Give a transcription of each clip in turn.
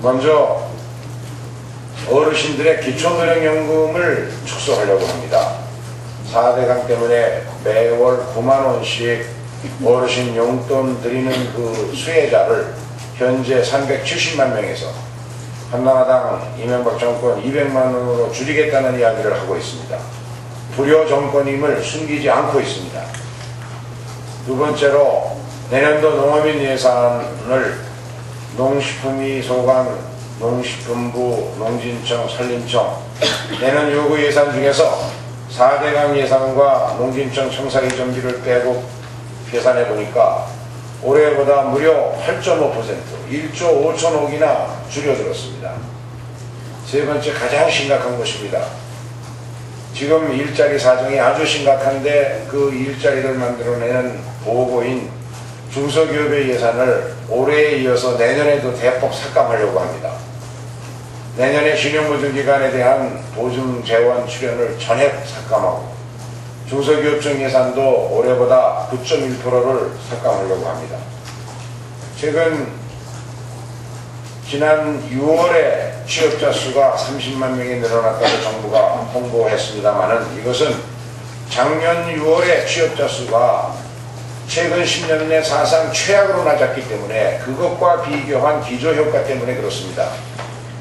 먼저 어르신들의 기초노령연금을 축소하려고 합니다. 4대강 때문에 매월 9만원씩 어르신 용돈 드리는 그 수혜자를 현재 370만 명에서 한나라당 이명박 정권 200만원으로 줄이겠다는 이야기를 하고 있습니다. 불효 정권임을 숨기지 않고 있습니다. 두 번째로 내년도 농어민 예산을 농식품위 소관, 농식품부, 농진청, 산림청 내년 요구 예산 중에서 4대강 예산과 농진청 청사기 정비를 빼고 계산해 보니까 올해보다 무려 8.5% 1조 5천억이나 줄여들었습니다. 세 번째 가장 심각한 것입니다. 지금 일자리 사정이 아주 심각한데 그 일자리를 만들어내는 보고인 중소기업의 예산을 올해에 이어서 내년에도 대폭 삭감하려고 합니다. 내년에 신용보증기관에 대한 보증재원 출연을 전액 삭감하고 중소기업청 예산도 올해보다 9.1%를 삭감하려고 합니다. 지난 6월에 취업자 수가 30만 명이 늘어났다고 정부가 홍보했습니다만은 이것은 작년 6월에 취업자 수가 최근 10년 내 사상 최악으로 낮았기 때문에 그것과 비교한 기저효과 때문에 그렇습니다.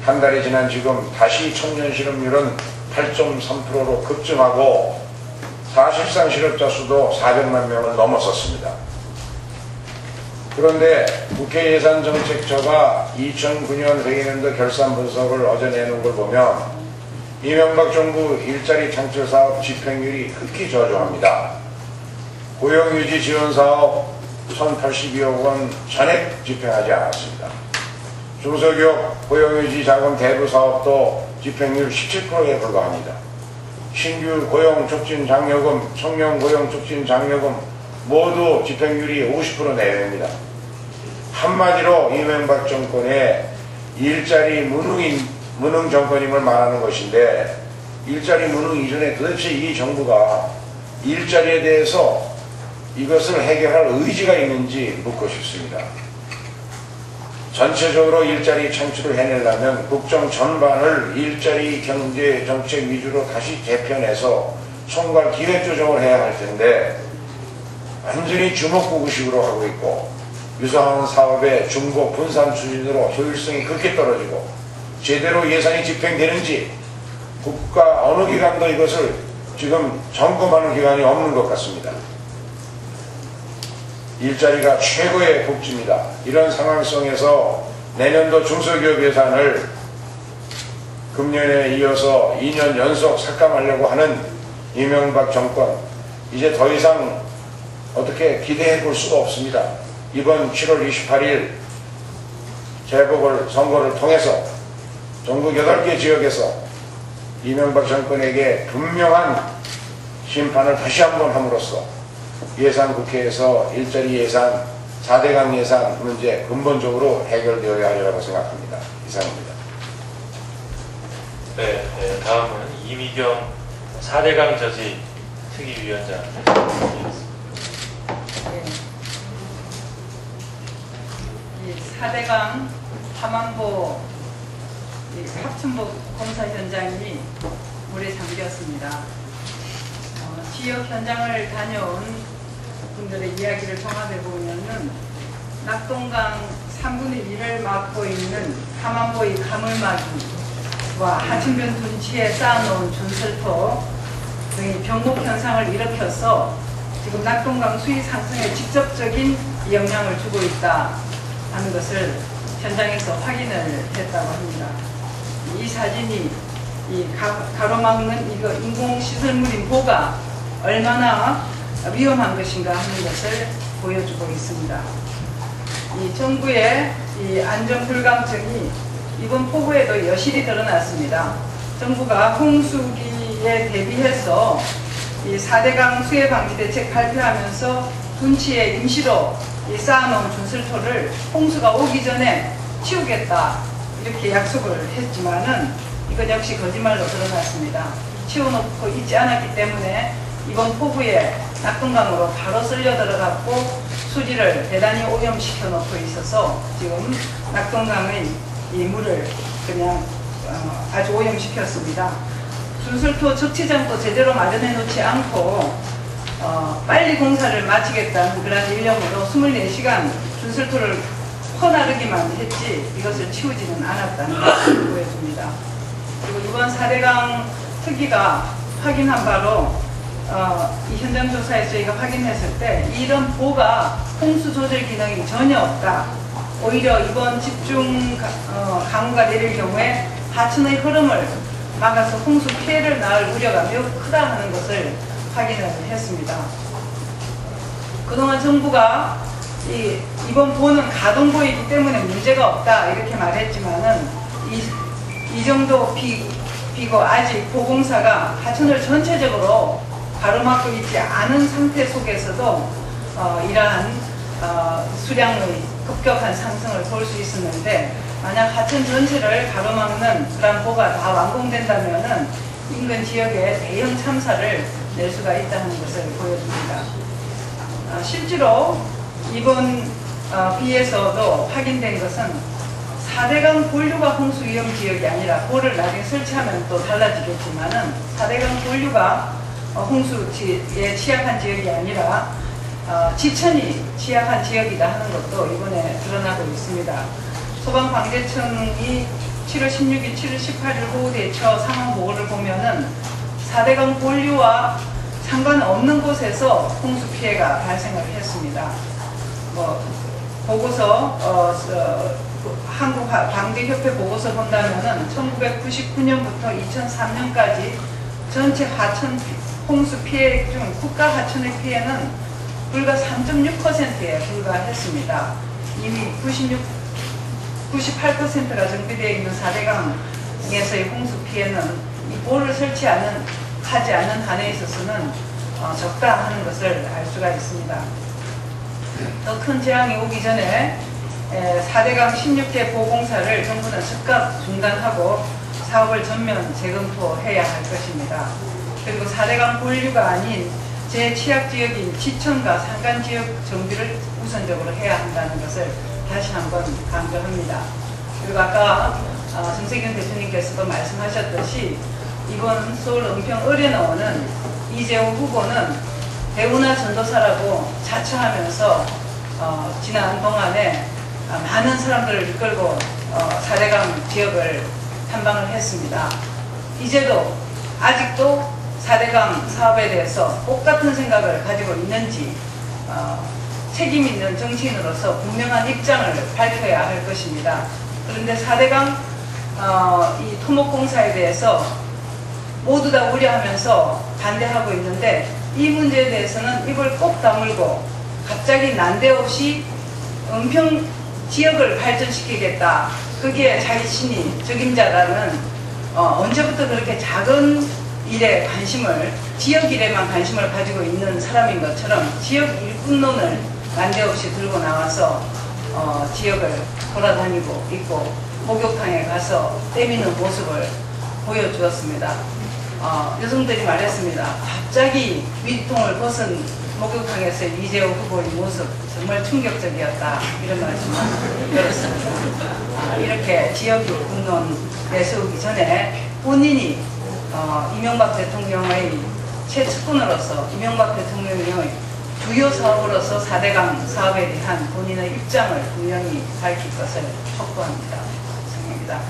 한 달이 지난 지금 다시 청년 실업률은 8.3%로 급증하고 사실상 실업자 수도 400만 명을 넘어섰습니다. 그런데 국회 예산정책처가 2009년 회계년도 결산 분석을 어제 내놓은 걸 보면 이명박 정부 일자리 창출 사업 집행률이 극히 저조합니다. 고용유지 지원사업 1,082억 원 전액 집행하지 않았습니다. 중소기업 고용유지 자금 대부 사업도 집행률 17%에 불과합니다. 신규 고용촉진 장려금, 청년 고용촉진 장려금 모두 집행률이 50% 내외입니다. 한마디로 이명박 정권의 일자리 무능 정권임을 말하는 것인데 일자리 무능 이전에 도대체 이 정부가 일자리에 대해서 이것을 해결할 의지가 있는지 묻고 싶습니다. 전체적으로 일자리 창출을 해내려면 국정 전반을 일자리 경제 정책 위주로 다시 재편해서 총괄 기획 조정을 해야 할 텐데 완전히 주먹구구식으로 하고 있고 유사한 사업의 중복 분산 추진으로 효율성이 극히 떨어지고 제대로 예산이 집행되는지 국가 어느 기관도 이것을 지금 점검하는 기관이 없는 것 같습니다. 일자리가 최고의 복지입니다. 이런 상황 속에서 내년도 중소기업 예산을 금년에 이어서 2년 연속 삭감하려고 하는 이명박 정권 이제 더 이상 어떻게 기대해 볼 수가 없습니다. 이번 7월 28일 재보궐선거를 통해서 전국 8개 지역에서 이명박 정권에게 분명한 심판을 다시 한번 함으로써 예산국회에서 일자리 예산, 4대강 예산 문제 근본적으로 해결되어야 하리라고 생각합니다. 이상입니다. 네, 다음은 이미경 4대강 저지 특위위원장. 이 4대강 함안보 합천복 공사 현장이 물에 잠겼습니다. 지역 현장을 다녀온 분들의 이야기를 종합해 보면은 낙동강 3분의 1을 막고 있는 함안보의 가물막이와 하층변 둔치에 쌓아놓은 준설토 등이 병목 현상을 일으켜서 지금 낙동강 수위 상승에 직접적인 영향을 주고 있다 하는 것을 현장에서 확인을 했다고 합니다. 이 사진이 이 가로막는 이거 인공시설물인 보가 얼마나 위험한 것인가 하는 것을 보여주고 있습니다. 이 정부의 이 안전불감증이 이번 폭우에도 여실히 드러났습니다. 정부가 홍수기에 대비해서 이 4대강 수해방지대책 발표하면서 둔치에 임시로 이 쌓아놓은 준설토를 홍수가 오기 전에 치우겠다 이렇게 약속을 했지만은 이건 역시 거짓말로 드러났습니다. 치워놓고 있지 않았기 때문에 이번 폭우에 낙동강으로 바로 쓸려 들어갔고 수지를 대단히 오염시켜 놓고 있어서 지금 낙동강의 이 물을 그냥 아주 오염시켰습니다. 준설토 적치장도 제대로 마련해 놓지 않고 빨리 공사를 마치겠다는 그런 일념으로 24시간 준설토를 퍼나르기만 했지 이것을 치우지는 않았다는 것을 보여줍니다. 그리고 이번 4대강 특위가 확인한 바로 이 현장 조사에서 저희가 확인했을 때 이런 보가 홍수 조절 기능이 전혀 없다. 오히려 이번 집중 강우가 내릴 경우에 하천의 흐름을 막아서 홍수 피해를 낳을 우려가 매우 크다 하는 것을 확인을 했습니다. 그동안 정부가 이번 보는 가동보이기 때문에 문제가 없다 이렇게 말했지만은 이 정도 비고 아직 보공사가 하천을 전체적으로 가로막고 있지 않은 상태 속에서도 이러한 수량의 급격한 상승을 볼 수 있었는데 만약 하천 전체를 가로막는 그런 보가 다 완공된다면은 인근 지역에 대형 참사를 낼 수가 있다는 것을 보여줍니다. 실제로 이번 비에서도 확인된 것은 4대강 본류가 홍수 위험 지역이 아니라 보를 나중에 설치하면 또 달라지겠지만은 4대강 본류가 홍수에 취약한 지역이 아니라 지천이 취약한 지역이다 하는 것도 이번에 드러나고 있습니다. 소방방재청이 7월 16일, 7월 18일 호우대처 상황보고를 보면은 4대강 본류와 상관없는 곳에서 홍수 피해가 발생을 했습니다. 보고서 한국방재협회 보고서 본다면은 1999년부터 2003년까지 전체 하천 홍수 피해 중 국가 하천의 피해는 불과 3.6%에 불과했습니다. 이미 98%가 정비되어 있는 4대강에서의 홍수 피해는 이 보를 하지 않는 한에 있어서는 적다 하는 것을 알 수가 있습니다. 더 큰 재앙이 오기 전에 4대강 16개 보공사를 정부는 즉각 중단하고 사업을 전면 재검토해야 할 것입니다. 그리고 4대강 본류가 아닌 제취약지역인 지천과 산간지역 정비를 우선적으로 해야 한다는 것을 다시 한번 강조합니다. 그리고 아까 정세균 대표님께서도 말씀하셨듯이 이번 서울 은평 의뢰나오는 이재호 후보는 대우나 전도사라고 자처하면서 지난 동안에 많은 사람들을 이끌고 4대강 지역을 탐방을 했습니다. 이제도 아직도 4대강 사업에 대해서 똑같은 생각을 가지고 있는지 책임 있는 정치인으로서 분명한 입장을 밝혀야 할 것입니다. 그런데 4대강 이 토목공사에 대해서 모두 다 우려하면서 반대하고 있는데 이 문제에 대해서는 입을 꼭 다물고 갑자기 난데없이 은평 지역을 발전시키겠다. 그게 자신이 적임자라는 언제부터 그렇게 작은 일에 관심을 지역 일에만 관심을 가지고 있는 사람인 것처럼 지역 일꾼론을 난데없이 들고 나와서 지역을 돌아다니고 있고 목욕탕에 가서 때미는 모습을 보여주었습니다. 여성들이 말했습니다. 갑자기 위통을 벗은 목욕탕에서 이재호 후보의 모습 정말 충격적이었다 이런 말씀을 들었습니다. 이렇게 지역 일꾼론 내세우기 전에 본인이 이명박 대통령의 최측근으로서 이명박 대통령의 주요 사업으로서 4대강 사업에 대한 본인의 입장을 분명히 밝힐 것을 촉구합니다. 이상입니다.